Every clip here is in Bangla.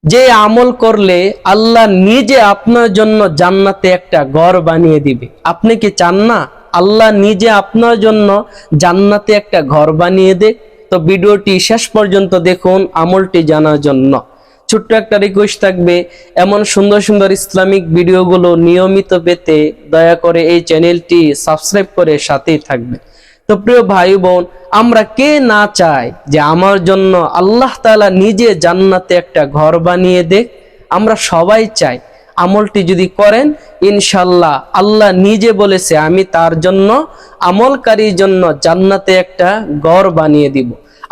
যে আমল করলে আল্লাহ নিজে আপনার জন্য জান্নাতে একটা ঘর বানিয়ে দিবে। আপনি কি চান না আল্লাহ নিজে আপনার জন্য জান্নাতে একটা ঘর বানিয়ে দেয়? তো ভিডিওটি শেষ পর্যন্ত দেখুন আমলটি জানার জন্য। ছোট্ট একটা রিকোয়েস্ট থাকবে, এমন সুন্দর সুন্দর ইসলামিক ভিডিওগুলো নিয়মিত পেতে দয়া করে এই চ্যানেলটি সাবস্ক্রাইব করে সাথেই থাকবে। তো প্রিয় ভাই বোন, আমরা কে না চাই যে আমার জন্য আল্লাহ তাআলা নিজে জান্নাতে একটা ঘর বানিয়ে দেখ? আমরা সবাই চাই। আমলটি যদি করেন ইনশাল্লাহ আল্লাহ নিজে বলেছে আমি তার জন্য আমলকারীর জন্য জান্নাতে একটা ঘর বানিয়ে দিব।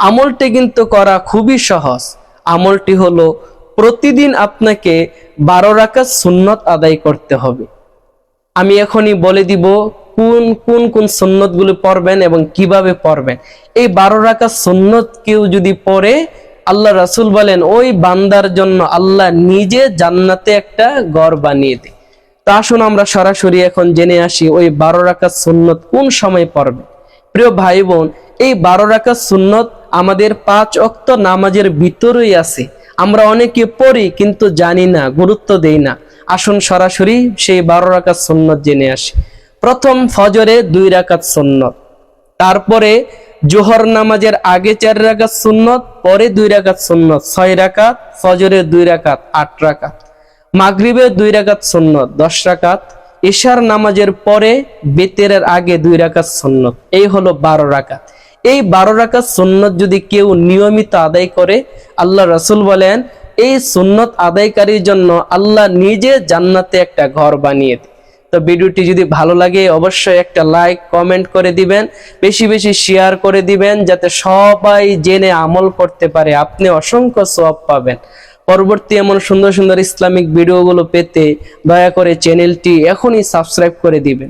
আমলটি কিন্তু করা খুবই সহজ। আমলটি হলো প্রতিদিন আপনাকে 12 রাকাত সুন্নত আদায় করতে হবে। আমি এখনই বলে দিব কোন কোন কোন সুন্নত গুলো পড়বেন এবং কিভাবে পড়বেন। এই 12 রাকাত সুন্নত কেউ যদি পড়ে, আল্লাহ রাসূল বলেন ওই বান্দার জন্য আল্লাহ নিজে জান্নাতে একটা ঘর বানিয়ে দেয়। তা আসুন আমরা সরাসরি এখন জেনে আসি ওই 12 রাকাত সুন্নত কোন সময় পড়বে। প্রিয় ভাই বোন, এই 12 রাকাত সুন্নত আমাদের 5 ওয়াক্ত নামাজের ভিতরেই আছে। আমরা অনেকে পড়ি কিন্তু জানি না, গুরুত্ব দেই না। আসুন সরাসরি সেই 12 রাকাত সুন্নত জেনে আসি। প্রথম ফজরে 2 রাকাত সুন্নত, তারপরে জোহর নামাজের আগে 4 রাকাত সুন্নত, পরে 2 রাকাত সুন্নত 6 রাকাত, ফজরে 2 রাকাত 8 রাকাত, মাগরিবে 2 রাকাত সুন্নত 10 রাকাত, ইশার নামাজের পরে বেতেরের আগে 2 রাকাত সুন্নত। এই হলো 12 রাকাত। এই 12 রাকাত সুন্নত যদি কেউ নিয়মিত আদায় করে, আল্লাহ রাসূল বলেন এই সুন্নত আদায়কারীর জন্য আল্লাহ নিজে জান্নাতে একটা ঘর বানিয়ে দেয়। তো ভিডিওটি যদি ভালো লাগে অবশ্যই একটা লাইক কমেন্ট করে দিবেন, বেশি বেশি শেয়ার করে দিবেন যাতে সবাই জেনে আমল করতে পারে। আপনি অসংখ্য সওয়াব পাবেন। পরবর্তী এমন সুন্দর সুন্দর ইসলামিক ভিডিওগুলো পেতে দয়া করে চ্যানেলটি এখনই সাবস্ক্রাইব করে দিবেন।